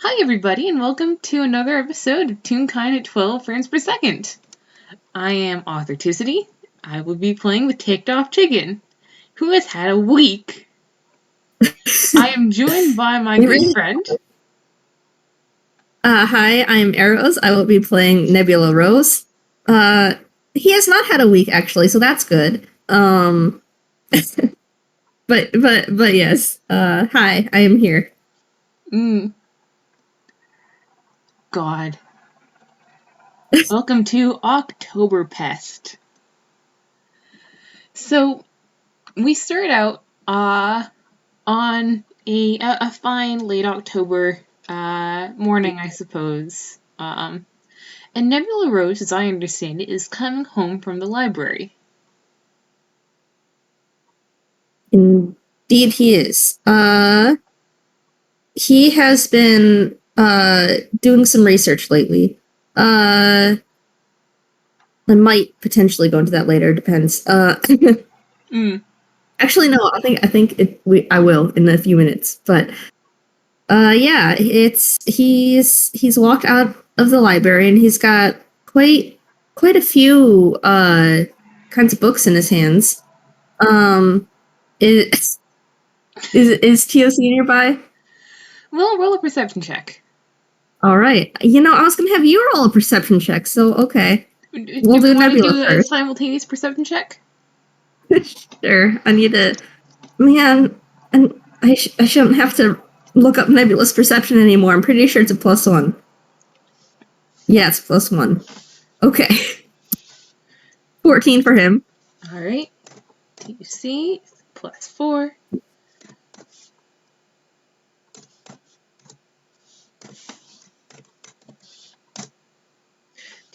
Hi everybody and welcome to another episode of Toonkind at 12 frames per second. I am Authorticity. I will be playing the Ticked Off Chicken, who has had a week. I am joined by my good friend. Hi, I'm Arrows. I will be playing Nebula Arrows. He has not had a week actually, so that's good. But yes. Hi, I am here. God. Welcome to Oktoberpest. So, we start out on a fine late October morning, I suppose. And Nebula Rose, as I understand it, is coming home from the library. Indeed he is. He has been doing some research lately. I might potentially go into that later, depends. Actually, no. I will in a few minutes. But yeah, he's walked out of the library and he's got quite a few kinds of books in his hands. Is TOC nearby? Well, roll a perception check. All right. I was gonna have you roll a perception check. So okay, we'll do Nebula first. A simultaneous perception check. Sure. I need to. Man, and I shouldn't have to look up Nebula's perception anymore. I'm pretty sure it's a +1. Yeah, it's +1. Okay. 14 for him. All right. TC +4.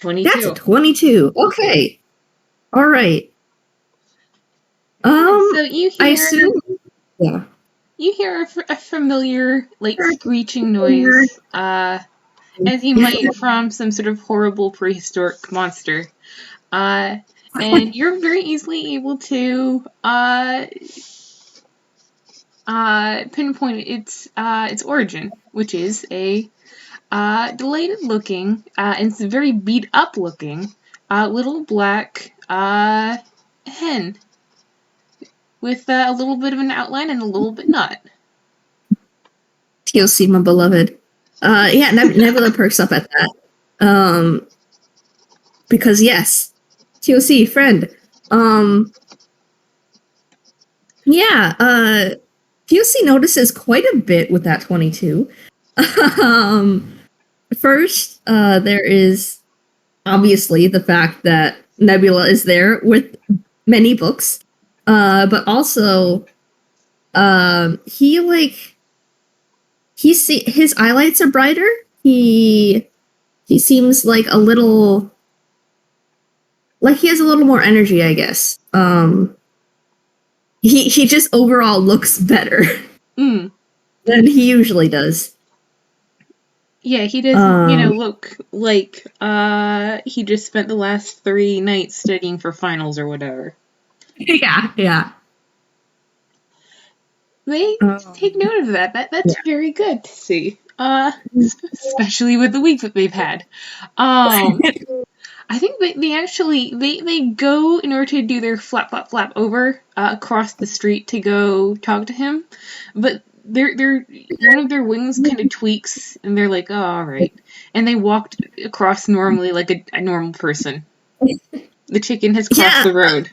That's a 22. Okay. All right. So you hear. I assume. Yeah. You hear a familiar, screeching noise, as you might from some sort of horrible prehistoric monster. And you're very easily able to pinpoint its origin, which is a delighted looking and very beat up looking little black hen with a little bit of an outline and a little bit not. TOC, my beloved. Yeah, Nebula perks up at that. Because yes, TOC, friend. Yeah, TOC notices quite a bit with that 22. First, there is obviously the fact that Nebula is there with many books. But also, his highlights are brighter. He seems like a little, like he has a little more energy, I guess. He just overall looks better than he usually does. Yeah, he doesn't, look like he just spent the last 3 nights studying for finals or whatever. Yeah. They take note of that. That's very good to see. Especially with the week that they've had. I think they go in order to do their flap over across the street to go talk to him, but they're one of their wings kind of tweaks and they're like, oh, all right, and they walked across normally like a normal person. The chicken has crossed the road.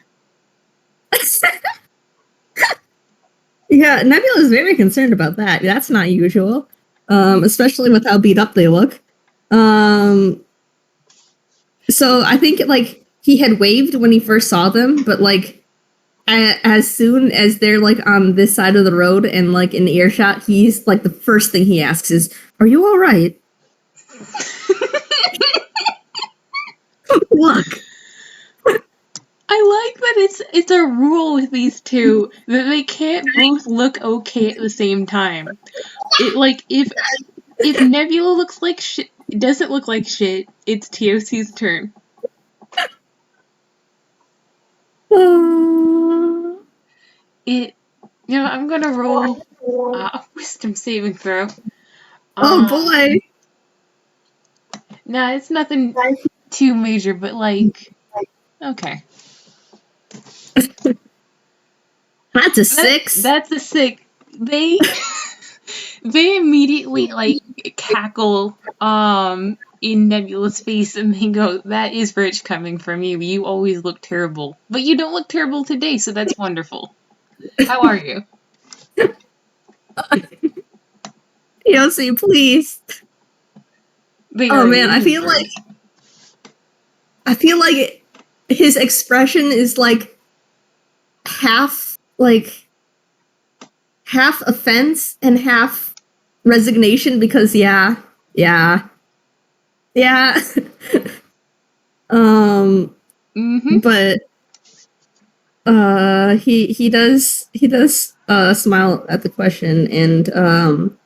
Yeah, Nebula is very concerned about that. That's not usual, especially with how beat up they look. So I think he had waved when he first saw them, but as soon as they're on this side of the road and in earshot, he's the first thing he asks is, "Are you all right?" Look. I like that it's a rule with these two that they can't both look okay at the same time. If Nebula looks like shit, it doesn't look like shit. It's TOC's turn. I'm gonna roll a wisdom saving throw. Oh boy. Nah, it's nothing too major, but like, okay. That's a 6. That's a sick. They they immediately like cackle in Nebula's face and they go, "That is rich coming from you. You always look terrible, but you don't look terrible today, so that's wonderful. How are you?" TOC, please. They Oh are man, I feel like his expression is like half offense and half resignation because yeah. Mm-hmm. But he does smile at the question and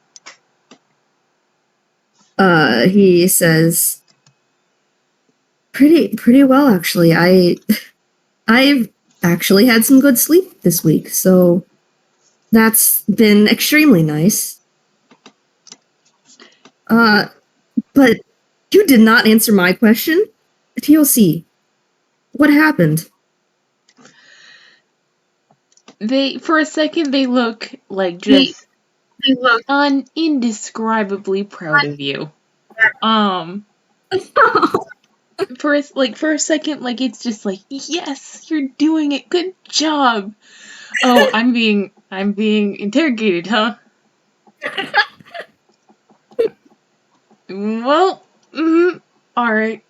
he says pretty well actually. I've actually had some good sleep this week, so that's been extremely nice. But you did not answer my question. TOC, what happened? For a second they look like just indescribably proud of you. For a second, like it's just like, yes, you're doing it. Good job. Oh, I'm being interrogated, huh? Well, all right.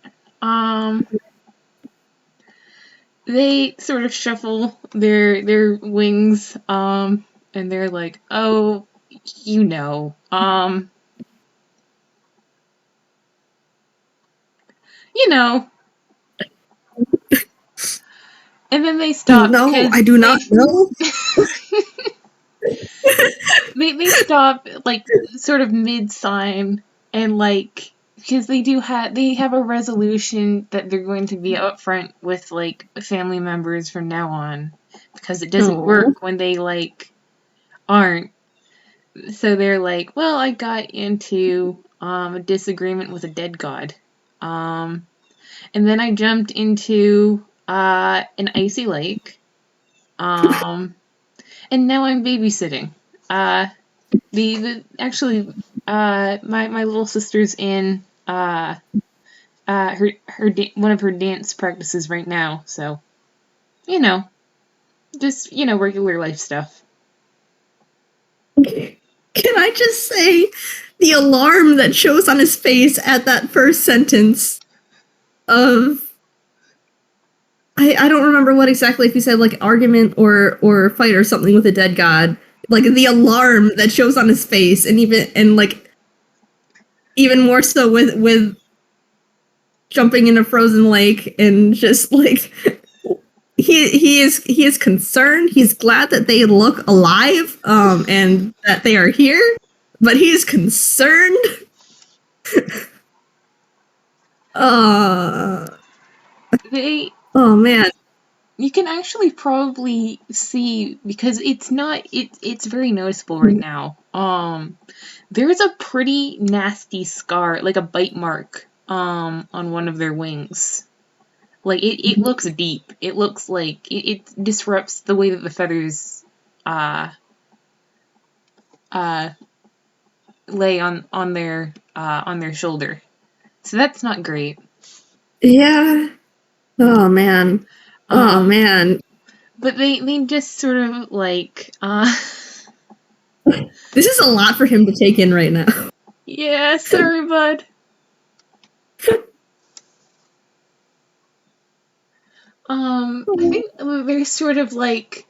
They sort of shuffle their wings, and they're like, oh, you know, you know. And then they stop No, because I do not know. they stop like sort of mid sign and like because they have a resolution that they're going to be upfront with like family members from now on because it doesn't work when they like aren't. So they're like, well, I got into a disagreement with a dead god, and then I jumped into an icy lake, and now I'm babysitting. Actually, my little sister's in one of her dance practices right now, so you know, just regular life stuff. Can I just say the alarm that shows on his face at that first sentence of I don't remember what exactly if he said like argument or fight or something with a dead god. Like the alarm that shows on his face and even more so with jumping in a frozen lake and just like he is concerned. He's glad that they look alive and that they are here, but he's concerned. They Oh man. You can actually probably see because it's very noticeable right now. There's a pretty nasty scar, like a bite mark, on one of their wings. Like it looks deep. It looks like it disrupts the way that the feathers uh uh lay on their shoulder. So that's not great. Yeah. Oh man. Oh man. But they just sort of like This is a lot for him to take in right now. yeah, sorry, bud. I think they're sort of like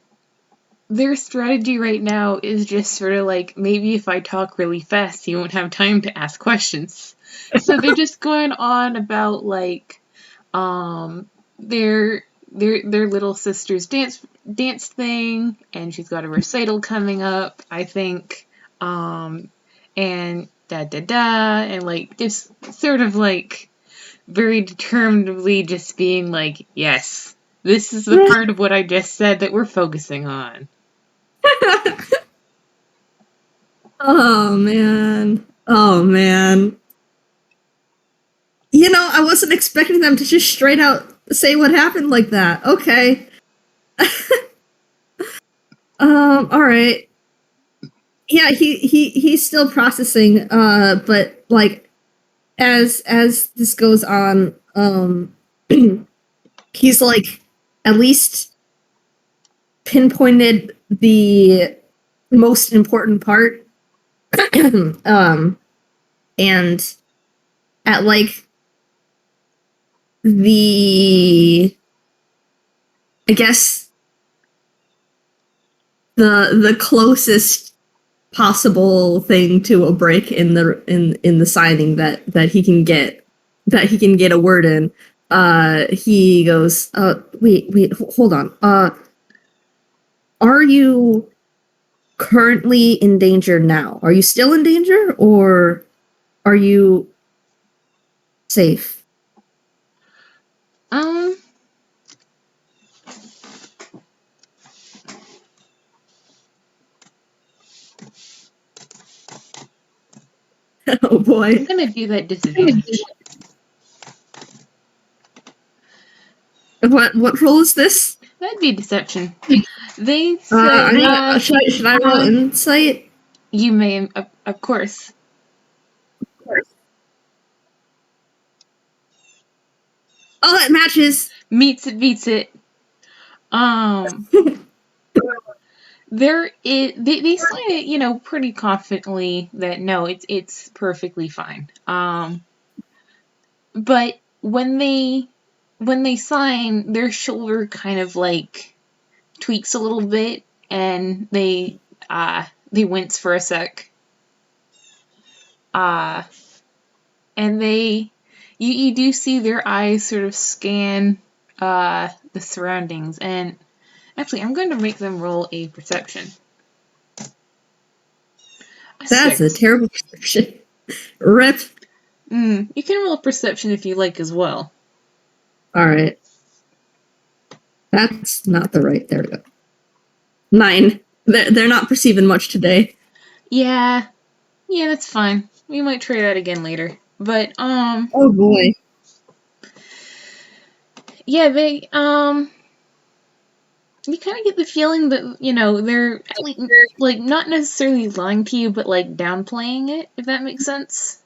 their strategy right now is just sort of like maybe if I talk really fast, you won't have time to ask questions. So they're just going on about like their little sister's dance thing, and she's got a recital coming up, I think, and da da da, and like just sort of like very determinedly just being like, yes, this is the part of what I just said that we're focusing on. Oh man. Oh, man. You know, I wasn't expecting them to just straight out say what happened like that. Okay. All right. Yeah, he's still processing, but like as this goes on, he's like at least pinpointed the most important part. And at like the I guess the closest possible thing to a break in the signing that he can get a word in. He goes, wait, hold on. Are you currently in danger now? Are you still in danger, or are you safe? Um, Oh boy. I'm gonna do that disadvantage. What role is this? That'd be deception. They say, Should I roll insight? you may, of course. Oh, it matches. Meets it, beats it. They slide it, pretty confidently that no, it's perfectly fine. But when they sign, their shoulder kind of like tweaks a little bit, and they wince for a sec. And you do see their eyes sort of scan the surroundings, and actually, I'm going to make them roll a perception. That's 6. A terrible perception. Rip. You can roll a perception if you like as well. All right. That's not the right. There we go. 9. They're not perceiving much today. Yeah, that's fine. We might try that again later. But oh boy. Yeah, they you kind of get the feeling that they're like not necessarily lying to you, but like downplaying it, if that makes sense.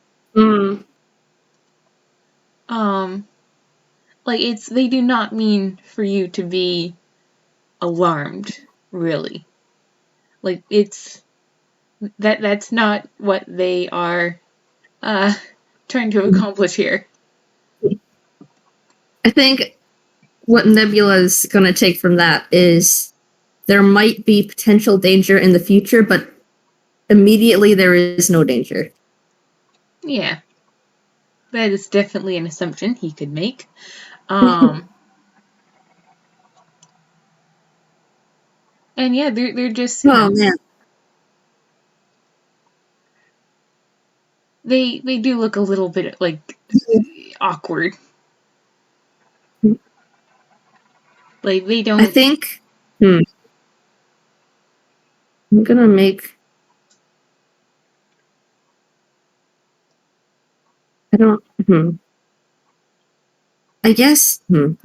Like they do not mean for you to be alarmed, really. Like that's not what they are trying to accomplish here. I think what Nebula's going to take from that is there might be potential danger in the future, but immediately there is no danger. Yeah. That is definitely an assumption he could make. And yeah, they're just man. They do look a little bit like awkward. Like they don't. I think. I'm gonna make. I don't. I guess. I'm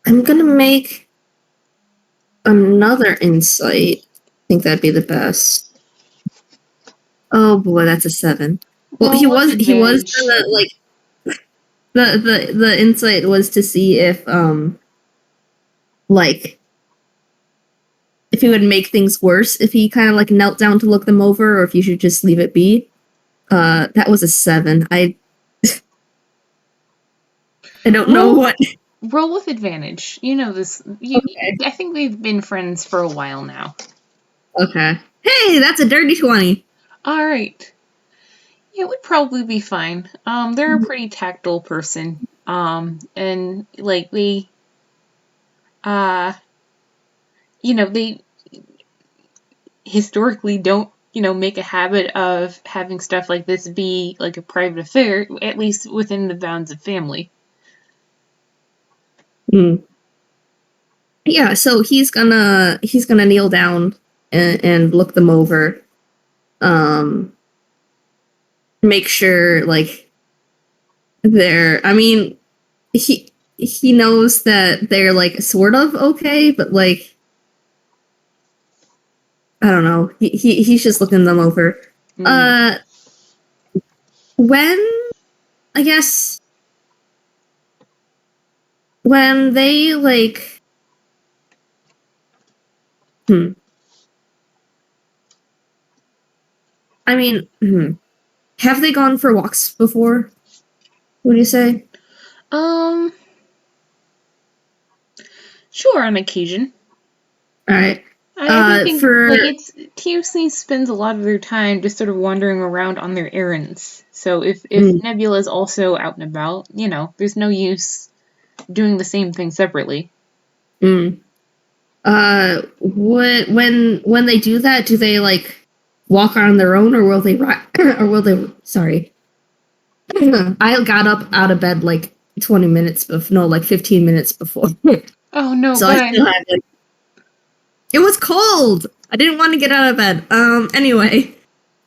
gonna make another insight. I think that'd be the best. Oh boy, that's a 7. Well, he was gonna, like the insight was to see if like if he would make things worse if he kind of like knelt down to look them over, or if you should just leave it be. That was a 7. I don't know what. Roll with advantage. You know this. Okay. I think we've been friends for a while now. Okay. Hey, that's a dirty 20. All right. Yeah, it would probably be fine. They're a pretty tactile person. And like they historically don't, make a habit of having stuff like this be like a private affair, at least within the bounds of family. Yeah, so he's gonna kneel down and look them over, make sure like I mean, he knows that they're like sort of okay, but like I don't know. He's just looking them over. Mm. When I guess when they like I mean, have they gone for walks before? What do you say? Sure, on occasion. All right. I think For like it's TOC spends a lot of their time just sort of wandering around on their errands. So if Nebula is also out and about, there's no use doing the same thing separately. what when they do that, do they like walk on their own, or will they or will they? Sorry, I got up out of bed like 20 minutes before, no, like 15 minutes before. Oh no, So I still have it. It was cold. I didn't want to get out of bed. Anyway,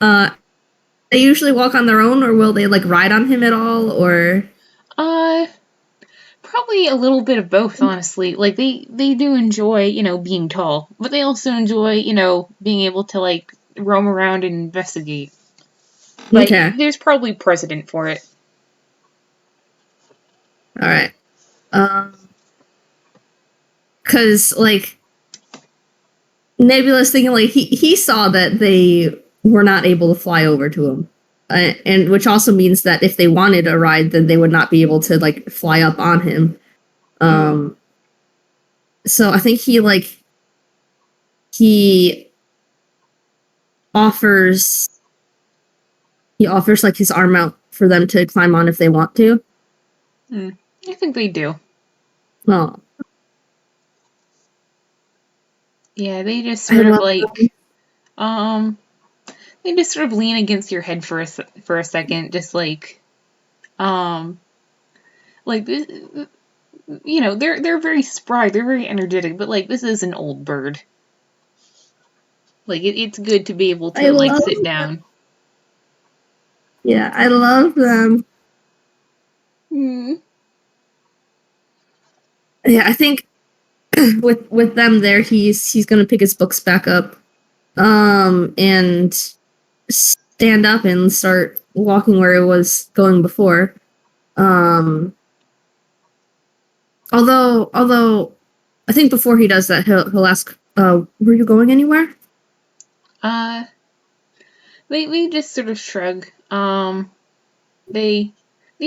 they usually walk on their own, or will they like ride on him at all, or? Probably a little bit of both, honestly. Like they do enjoy, being tall, but they also enjoy, being able to like roam around and investigate. But Okay. there's probably precedent for it. All right. Because like Nebula's thinking like he saw that they were not able to fly over to him, and which also means that if they wanted a ride, then they would not be able to like fly up on him. So I think he offers like his arm out for them to climb on if they want to. I think they do. Well, yeah, they just sort of like they just sort of lean against your head for a second, just like this, they're very spry, they're very energetic, but like this is an old bird. Like it's good to be able to like sit down. Yeah, I love them. Yeah, I think with them there, he's gonna pick his books back up, and stand up and start walking where it was going before. Although I think before he does that, he'll ask, "Were you going anywhere?" They just sort of shrug. They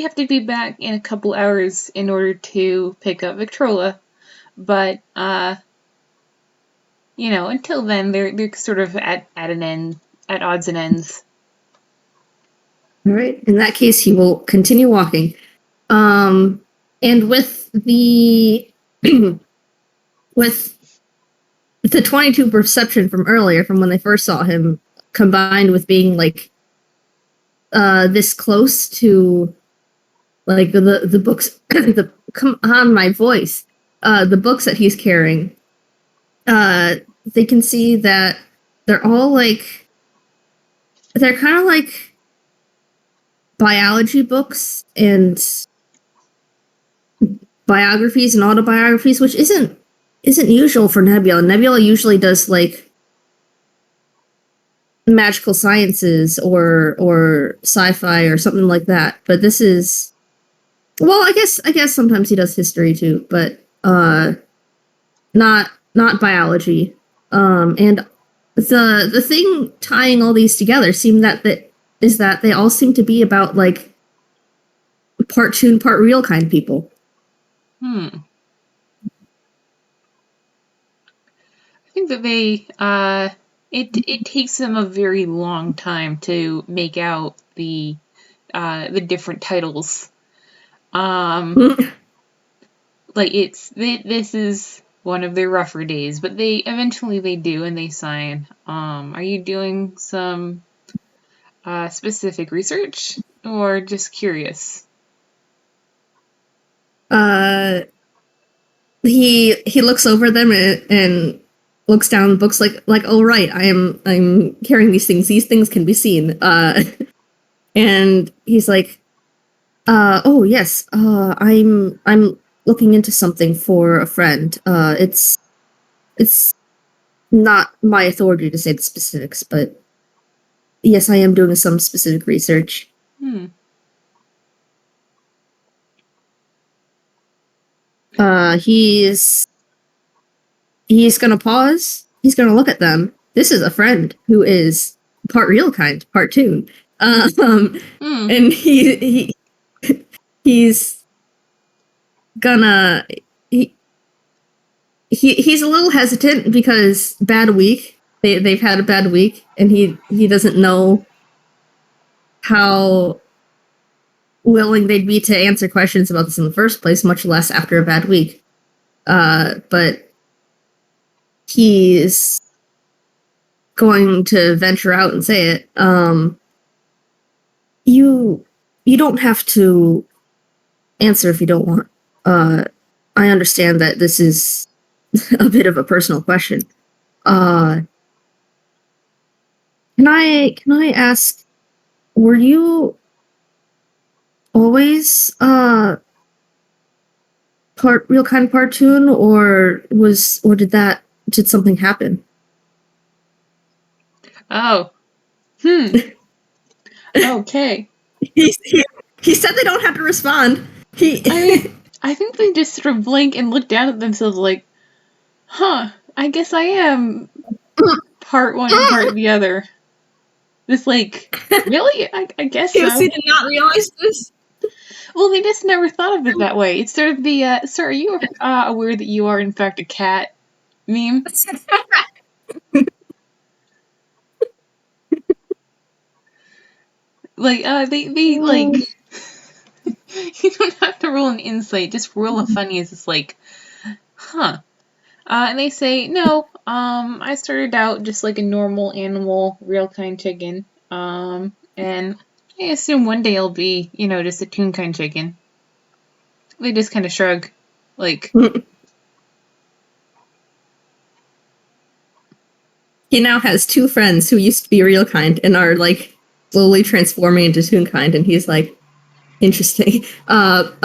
have to be back in a couple hours in order to pick up Victrola, but until then they're sort of at an end, at odds and ends. All right. In that case, he will continue walking. And with the with the 22 perception from earlier, from when they first saw him, combined with being like this close to like the books, come on, my voice, the books that he's carrying, they can see that they're all like they're kind of like biology books and biographies and autobiographies, which isn't usual for Nebula. Nebula usually does like magical sciences or sci-fi or something like that. But this is, well, I guess sometimes he does history too, but not biology. And the thing tying all these together is that they all seem to be about like part toon, part real kind people. I think that they it takes them a very long time to make out the different titles. Like this is one of their rougher days, but they eventually they do and they sign. Are you doing some specific research or just curious? He looks over them and looks down, books like, oh right, I'm carrying these things. These things can be seen. And he's like, oh yes, I'm looking into something for a friend. It's not my authority to say the specifics, but yes, I am doing some specific research. He's gonna pause. He's gonna look at them. This is a friend who is part real kind, part toon. And he's gonna he's a little hesitant because bad week. They've had a bad week, and he doesn't know how willing they'd be to answer questions about this in the first place, much less after a bad week. But he's going to venture out and say it. You don't have to answer if you don't want. I understand that this is a bit of a personal question. Can I ask, were you always part real kind part toon, or did something happen? Oh. Okay. He said they don't have to respond. I think they just sort of blink and look down at themselves like, huh, I guess I am part one and part the other. It's like, really? I guess so. He did not realize this. Well, they just never thought of it that way. It's sort of the, sir, are you aware that you are in fact a cat meme? Like, they like, you don't have to roll an insight, just roll a funny as it's like, huh. And they say, no, I started out just like a normal animal, real kind chicken. And I assume one day I'll be, just a Toonkind chicken. They just kind of shrug, like. He now has two friends who used to be real kind and are like slowly transforming into Toonkind, and he's like, interesting. But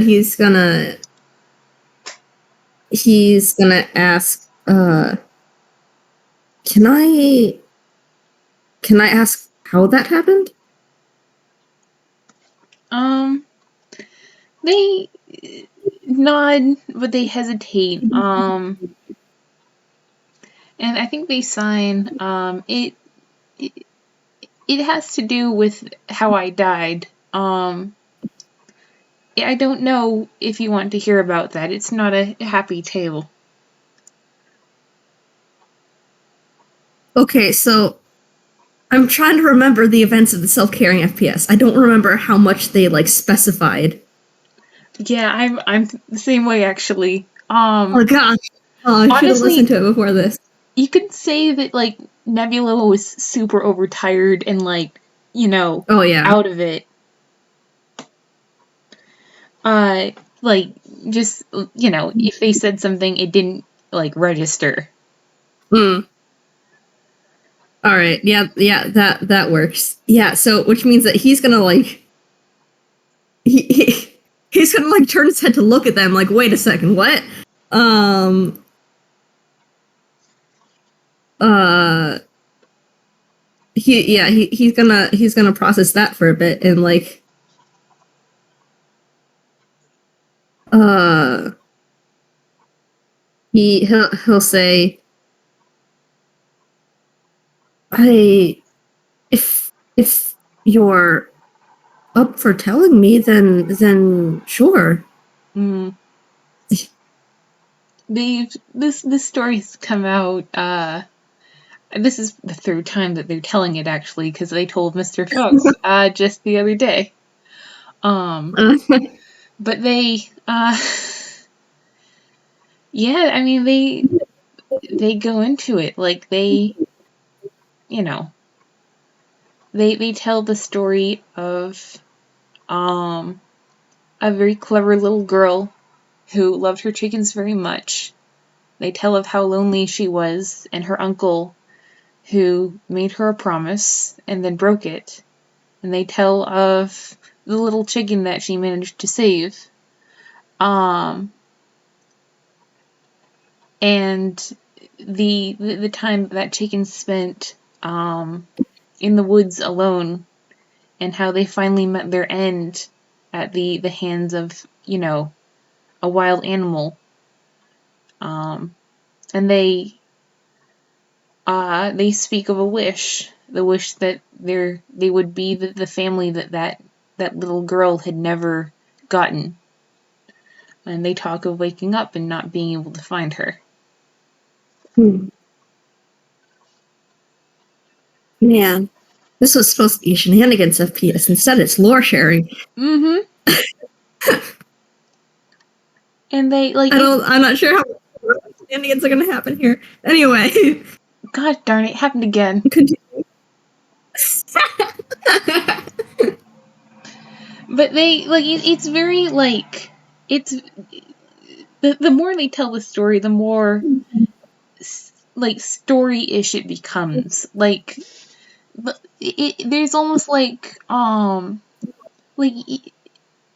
he's gonna ask, can I ask how that happened? They nod, but they hesitate. And I think they sign. It has to do with how I died. I don't know if you want to hear about that. It's not a happy tale. Okay, so I'm trying to remember the events of the self-caring FPS. I don't remember how much they like specified. Yeah, I'm the same way actually. Oh gosh. Oh, I should have listened to it before this. You could say that like Nebula was super overtired and like, oh yeah, out of it. Like just if they said something, it didn't like register. All right, yeah, that works. Yeah, so which means that he's gonna like he's gonna like turn his head to look at them like, wait a second, what? He's gonna process that for a bit and like he'll say, if you're up for telling me, then sure. This story's come out. This is the third time that they're telling it actually, because they told Mr. Fox just the other day. But they yeah, I mean they go into it like they they tell the story of a very clever little girl who loved her chickens very much, They tell of how lonely she was and her uncle who made her a promise and then broke it. And they tell of the little chicken that she managed to save. And the time that chicken spent in the woods alone, and how they finally met their end at the hands of, a wild animal. And they speak of a wish, the wish that they would be the family that little girl had never gotten. And they talk of waking up and not being able to find her. Man, this was supposed to be shenanigans FPS. Instead, it's lore sharing. Mm-hmm. And they I'm not sure how shenanigans are going to happen here. Anyway. God darn it, happened again. Continue. But they it's very it's the more they tell the story, the more story-ish it becomes. There's almost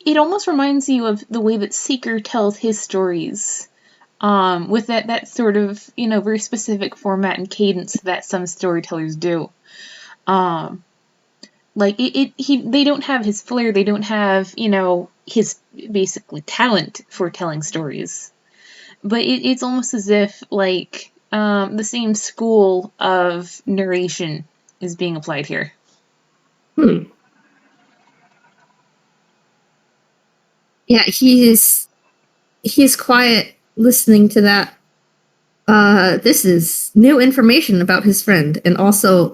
it almost reminds you of the way that Seeker tells his stories, with that sort of very specific format and cadence that some storytellers do. They don't have his flair, they don't have his basically talent for telling stories, but it's almost as if the same school of narration is being applied here. Yeah, he's quiet listening to that. This is new information about his friend, and also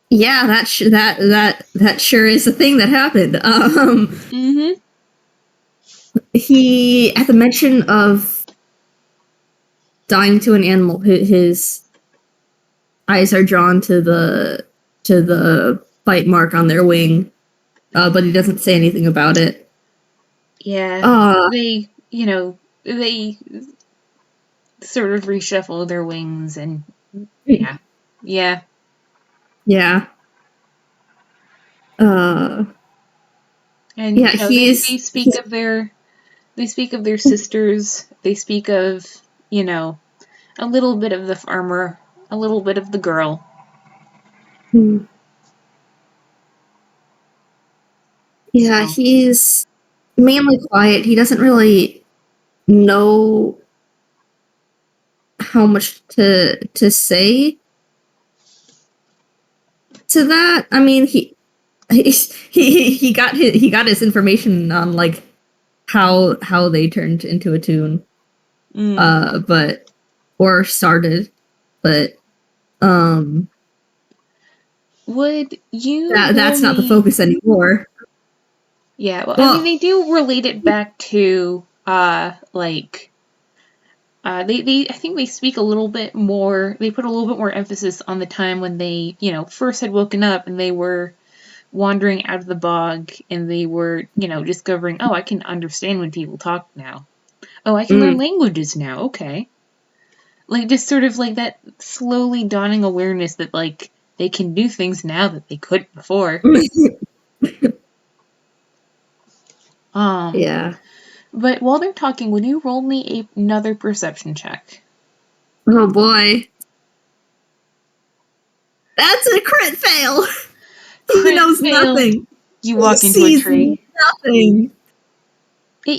yeah, that sure is a thing that happened. He, at the mention of dying to an animal, his eyes are drawn to the bite mark on their wing, but he doesn't say anything about it. Yeah, they sort of reshuffle their wings, and yeah. And yeah, they speak of their sisters. They speak of a little bit of the farmer, a little bit of the girl. Yeah, he's mainly quiet. He doesn't really know how much to say to that. I mean, he got his information on how they turned into a toon, or started, but would you? That's not the focus anymore. Yeah, well, I mean, they do relate it back to I think they speak a little bit more. They put a little bit more emphasis on the time when they first had woken up and they were wandering out of the bog, and they were discovering, oh, I can understand when people talk now. Oh, I can learn languages now. Okay. Just sort of that slowly dawning awareness that they can do things now that they couldn't before. Yeah. But while they're talking, would you roll me another perception check? Oh boy. That's a crit fail. He knows nothing. You walk into a tree. Nothing.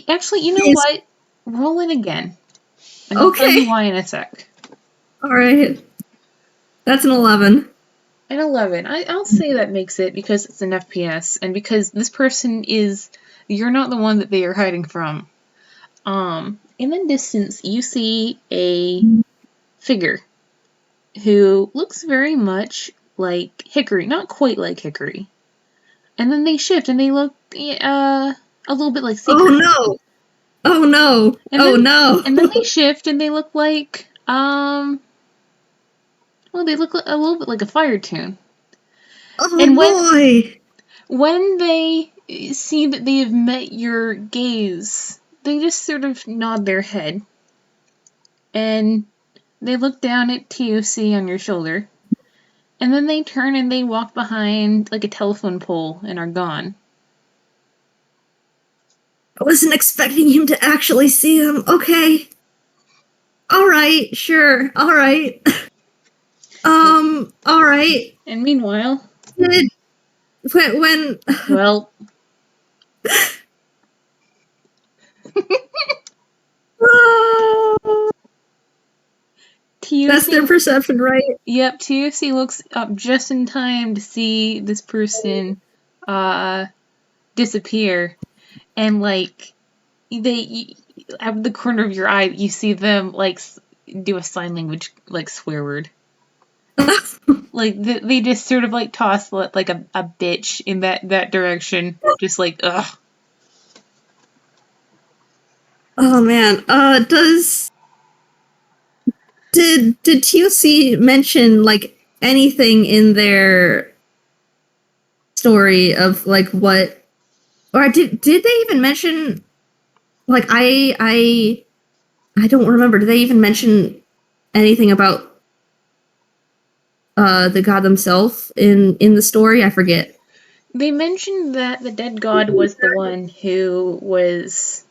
Actually, you know what? Roll it again. And I'll tell you why in a sec. Alright. That's an 11. An 11. I'll say that makes it because it's an FPS, and because this person you're not the one that they are hiding from. In the distance, you see a figure who looks very much like Hickory, not quite like Hickory. And then they shift and they look a little bit like Seeker. Oh no! And then they shift and they look like they look a little bit like a fire toon. Oh boy! When they see that they have met your gaze, they just sort of nod their head. And they look down at TOC on your shoulder. And then they turn and they walk behind like a telephone pole and are gone. I wasn't expecting him to actually see him. Okay. All right, sure. All right. All right. And meanwhile, when well, TOC, that's their perception, right? Yep, TOC looks up just in time to see this person disappear, and like they out of the corner of your eye, you see them like do a sign language like swear word. Like they just sort of like toss like a bitch in that direction, just like ugh. Oh man, did TOC mention like anything in their story of like what, or did they even mention like I don't remember. Did they even mention anything about the god themselves in the story? I forget. They mentioned that the dead god was the one who was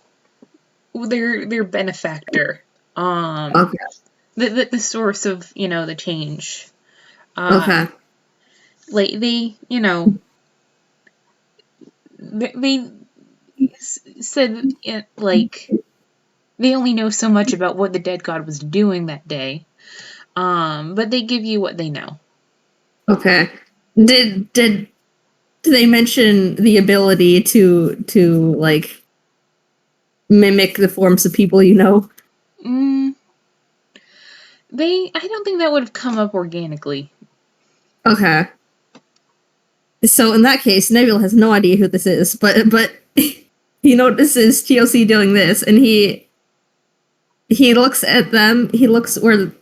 their benefactor. Okay. The source of, the change. Okay. Like they said like they only know so much about what the dead god was doing that day. But they give you what they know. Okay. Did they mention the ability to like mimic the forms of people you know? I don't think that would have come up organically. Okay. So in that case, Nebula has no idea who this is, but he notices TOC doing this, and he looks at them. He looks where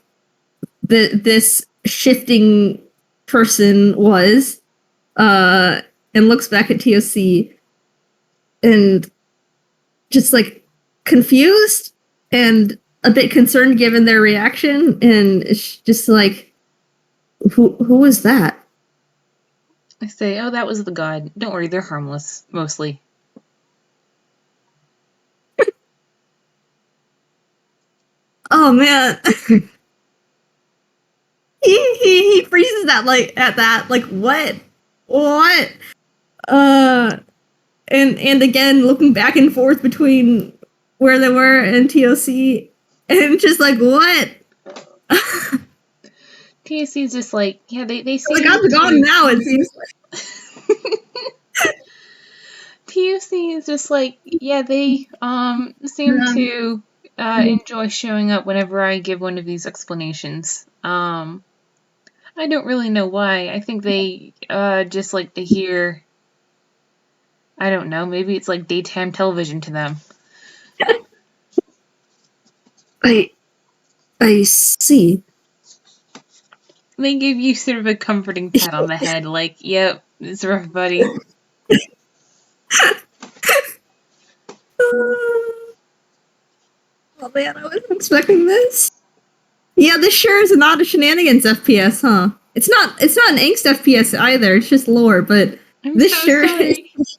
this shifting person was, and looks back at TOC, and just like confused and a bit concerned given their reaction, and it's just like, who was that? I say, oh, that was the god. Don't worry, they're harmless, mostly. Oh man. he freezes that like at that, like what? And again looking back and forth between where they were and TOC, and just like what? TOC's just like, yeah, they seem the god's gone now, it seems like. TOC is just like, yeah, they seem to enjoy showing up whenever I give one of these explanations. I don't really know why. I think they just like to hear, I don't know, maybe it's like daytime television to them. I see. They give you sort of a comforting pat on the head, like, yep, it's rough, buddy. Oh man, I wasn't expecting this. Yeah, this sure is not a shenanigans FPS, huh? It's not an Angst FPS either. It's just lore, but I'm this so sure sorry. is.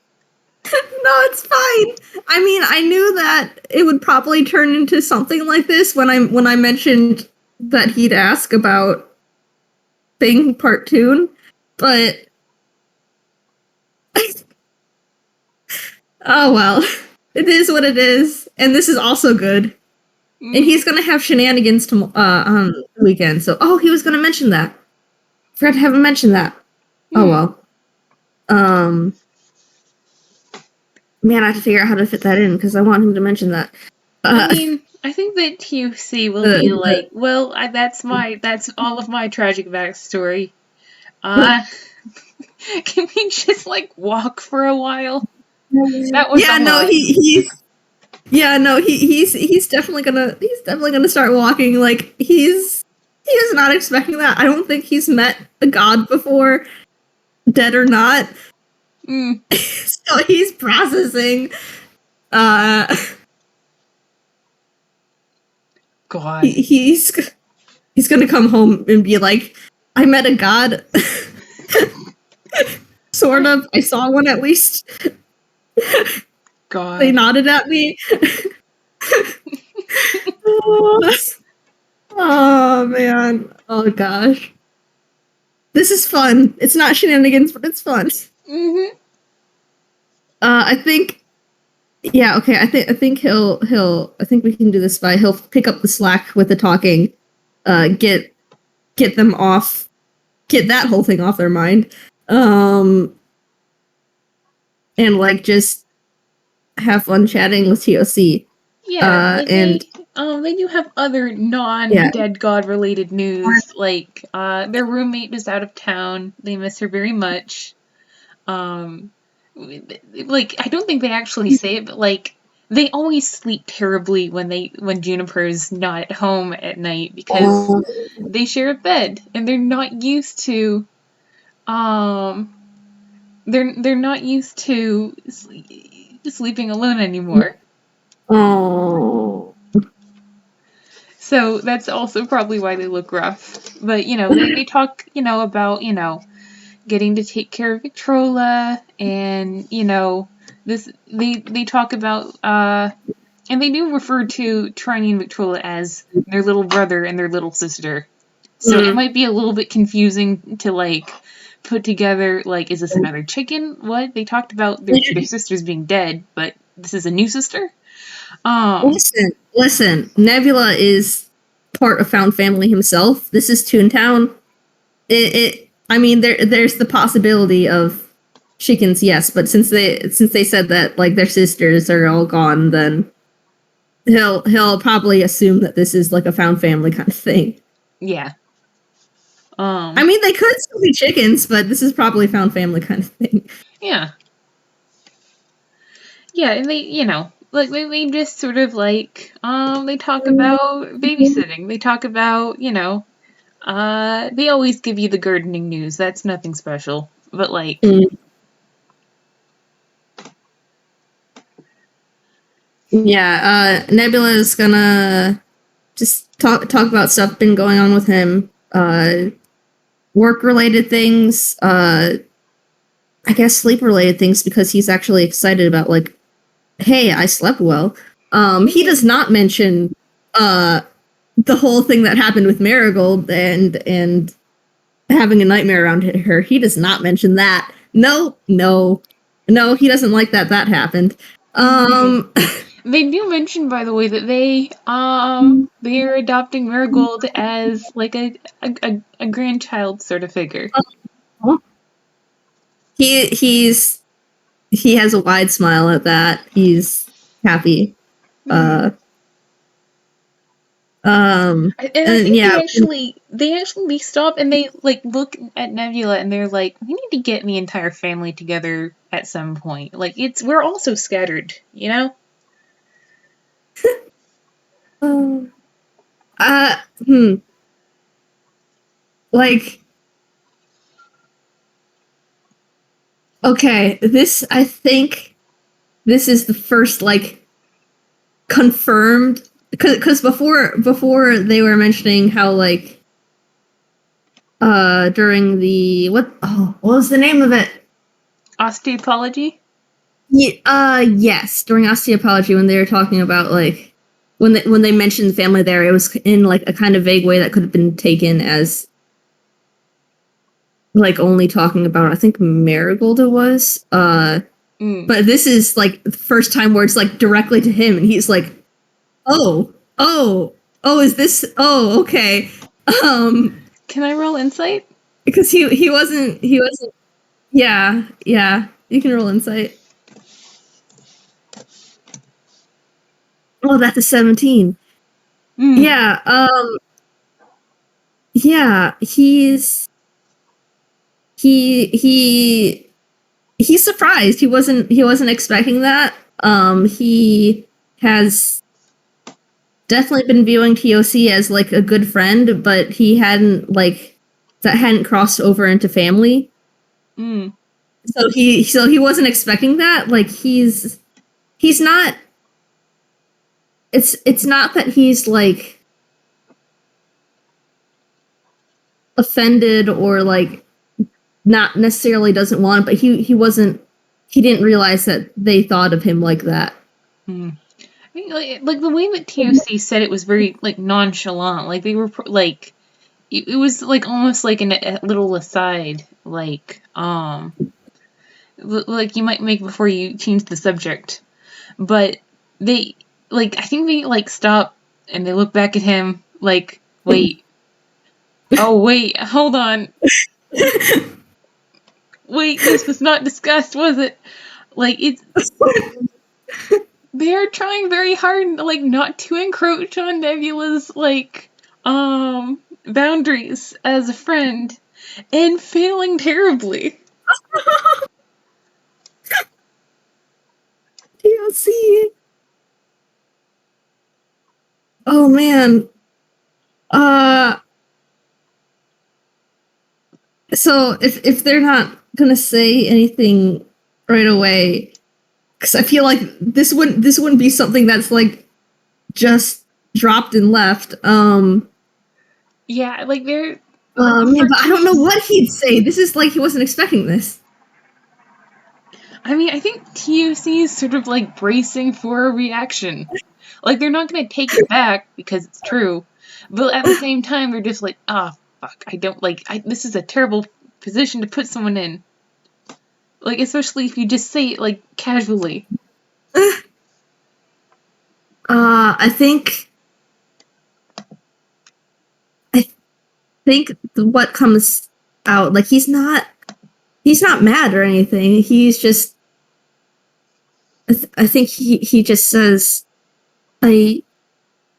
No, it's fine. I mean, I knew that it would probably turn into something like this when I mentioned that he'd ask about Bing Part Toon, but oh well, it is what it is, and this is also good. And he's gonna have shenanigans on the weekend. So, he was gonna mention that. Forgot to have him mention that. Oh well. Man, I have to figure out how to fit that in because I want him to mention that. I mean, I think that TOC will be like, well, that's all of my tragic backstory. Can we just like walk for a while? That was he's definitely gonna start walking. Like he is not expecting that. I don't think he's met a god before, dead or not. So he's processing. God. He's gonna come home and be like, I met a god. Sort of. I saw one at least. God. They nodded at me. Oh man. Oh gosh. This is fun. It's not shenanigans, but it's fun. Mm-hmm. I think. Yeah. Okay. I think he'll. I think we can do this by he'll pick up the slack with the talking. Get them off. Get that whole thing off their mind. And like just have fun chatting with TOC. Yeah, And they do have other non-dead god related news. Like, their roommate is out of town. They miss her very much. Like, I don't think they actually say it, but like, they always sleep terribly when Juniper's not at home at night because they share a bed and they're not used to, they're not used to sleeping alone anymore. Oh. So that's also probably why they look rough. But, they talk, about, getting to take care of Victrola and, they talk about, and they do refer to Trini and Victrola as their little brother and their little sister. So it might be a little bit confusing to, like, put together, like, is this another chicken? What? They talked about their sisters being dead, but this is a new sister? Listen. Nebula is part of Found Family himself. This is Toontown. I mean, there's the possibility of chickens, yes, but since they said that like their sisters are all gone, then he'll probably assume that this is like a Found Family kind of thing. Yeah. I mean, they could still be chickens, but this is probably Found Family kind of thing. Yeah. Yeah, and they, like they just sort of like they talk about babysitting. They talk about, they always give you the gardening news. That's nothing special. But like Yeah, Nebula's gonna just talk about stuff been going on with him. Work related things, I guess sleep related things because he's actually excited about like, hey, I slept well. He does not mention the whole thing that happened with Marigold and having a nightmare around her. He does not mention that. No, he doesn't like that happened. They do mention, by the way, that they are adopting Marigold as like a grandchild sort of figure. He has a wide smile at that. He's happy. And I think they actually stop and they like look at Nebula and they're like, we need to get the entire family together at some point. Like we're all so scattered, Like, okay, I think this is the first like confirmed because before they were mentioning how like during the what was the name of it? Osteopology? Yes, during osteopology when they were talking about like when they mentioned the family there, it was in like a kind of vague way that could have been taken as like only talking about I think Marigold it was. But this is like the first time where it's like directly to him and he's like, oh, is this okay. Can I roll insight? Because he wasn't yeah, you can roll insight. Oh, that's a 17. Yeah, yeah, he's surprised. He wasn't expecting that. He has definitely been viewing TOC as like a good friend, but he hadn't like that hadn't crossed over into family. So he wasn't expecting that. Like he's not. It's not that he's like offended or like not necessarily doesn't want it, but he didn't realize that they thought of him like that. I mean, like the way that TOC said it was very like nonchalant. Like they were like it was like almost like a little aside, like like you might make before you change the subject. But they like I think they like stop and they look back at him like, wait, oh wait, hold on, wait, this was not discussed, was it? Like it's they're trying very hard like not to encroach on Nebula's like boundaries as a friend and failing terribly. TLC. Oh man. So if they're not gonna say anything right away, because I feel like this wouldn't be something that's like just dropped and left. Yeah, like they're Man, but I don't know what he'd say. This is like he wasn't expecting this. I mean, I think TOC is sort of like bracing for a reaction. Like they're not gonna take it back because it's true, but at the same time they're just like, ah, oh, fuck, I don't like. This is a terrible position to put someone in. Like especially if you just say it like casually. I think what comes out, like he's not mad or anything. He's just I think he just says, I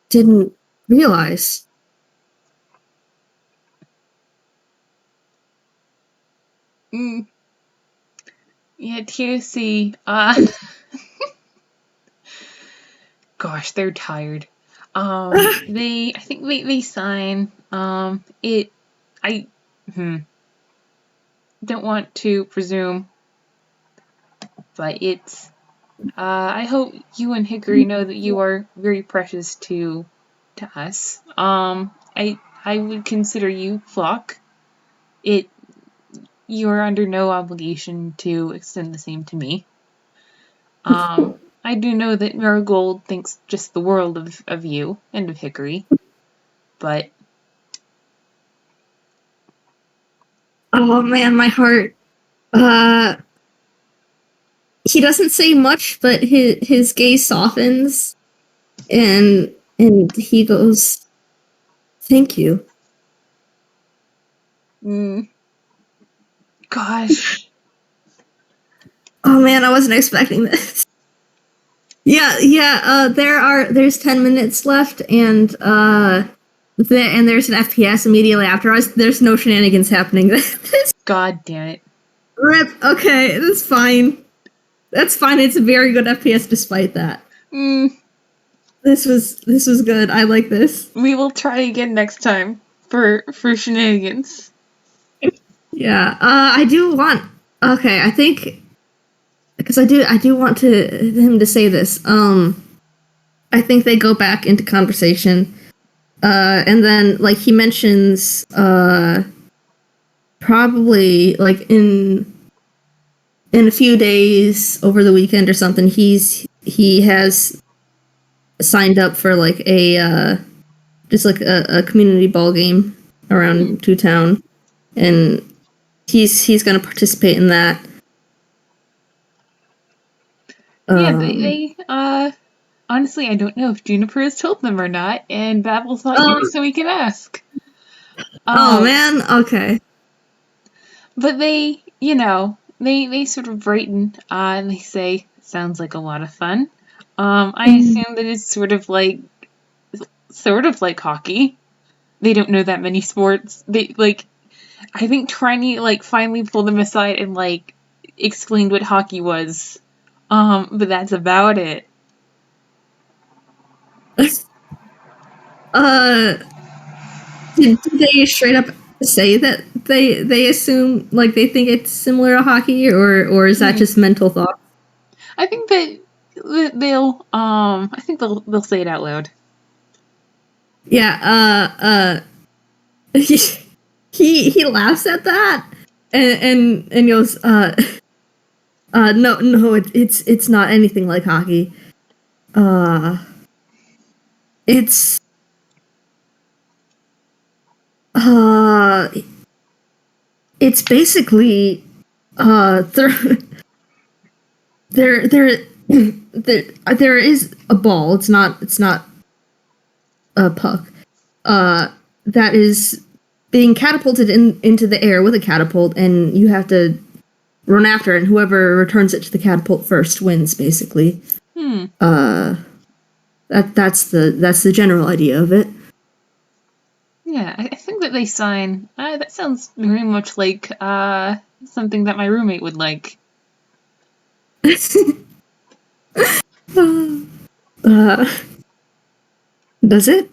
didn't realize. Yeah, TOC. Gosh, they're tired. I think they sign. I don't want to presume, but it's. I hope you and Hickory know that you are very precious to us. I would consider you flock. You are under no obligation to extend the same to me. I do know that Marigold thinks just the world of you and of Hickory, but oh man, my heart. He doesn't say much, but his gaze softens, and he goes, "Thank you." Gosh. Oh man, I wasn't expecting this. Yeah. There's 10 minutes left, and there's an FPS immediately after us. There's no shenanigans happening. God damn it. Rip. Okay, that's fine. That's fine. It's a very good FPS despite that. This was good. I like this. We will try again next time for shenanigans. Yeah. I do want. Okay, I think because I do want him to say this. I think they go back into conversation, and then like he mentions, probably like in a few days over the weekend or something, he has signed up for like a just like a community ball game around Toontown, and he's going to participate in that. Yeah, they honestly, I don't know if Juniper has told them or not, and Babel's not here, so we can ask. Oh man, okay. But they, they sort of brighten, and they say, "Sounds like a lot of fun." I assume that it's sort of like hockey. They don't know that many sports. They like, I think Trini like finally pulled them aside and like explained what hockey was. But that's about it. Did they straight up say that they assume like they think it's similar to hockey, or is that just mental thought? I think that they'll say it out loud. Yeah. He laughs at that and goes, no, it's not anything like hockey. It's it's basically there is a ball. It's not a puck. That is being catapulted into the air with a catapult, and you have to run after it, and whoever returns it to the catapult first wins, basically. That's the general idea of it. Yeah, I think that they sign. That sounds very much like something that my roommate would like. Does it?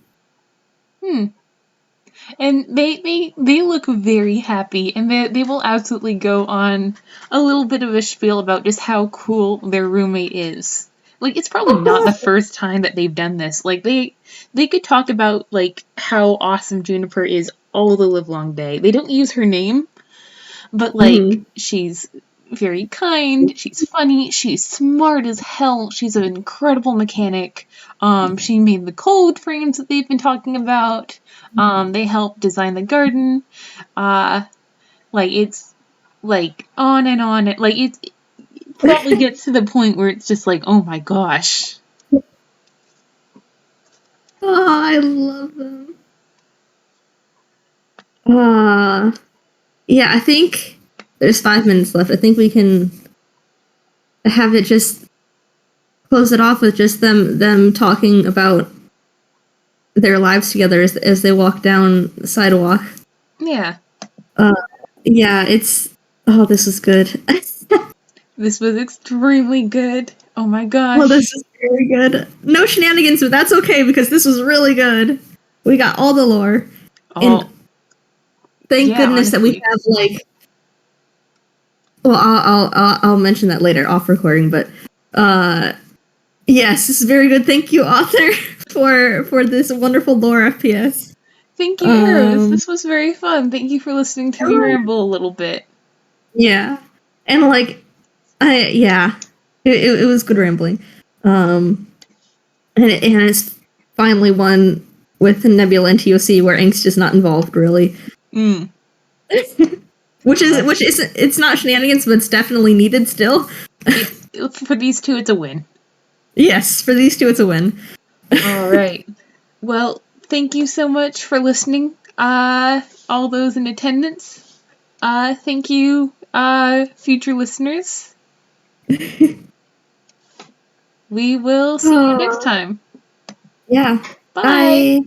And they look very happy, and they will absolutely go on a little bit of a spiel about just how cool their roommate is. Like, it's probably not the first time that they've done this. Like, they could talk about like how awesome Juniper is all the livelong day. They don't use her name, but like she's very kind, she's funny, she's smart as hell, she's an incredible mechanic. She made the cold frames that they've been talking about. They helped design the garden. Like, it's like on and on. Like, it probably gets to the point where it's just like, oh my gosh. Oh, I love them. Yeah, I think there's 5 minutes left. I think we can have it just close it off with just them talking about their lives together as they walk down the sidewalk. Yeah. Yeah, this was good. This was extremely good. Oh my gosh. Well, this is very good. No shenanigans, but that's okay because this was really good. We got all the lore. And thank goodness honestly. that we have like. Well, I'll mention that later off recording, but yes, this is very good. Thank you, author, for this wonderful lore FPS. Thank you, Arrows. This was very fun. Thank you for listening to me ramble a little bit. Yeah, and like, it was good rambling. And it's finally one with Nebula and TOC where Angst is not involved really. Which is it's not shenanigans, but it's definitely needed still. For these two, it's a win. Yes, for these two, it's a win. All right. Well, thank you so much for listening. All those in attendance. Thank you, future listeners. We will see you next time. Yeah. Bye. Bye.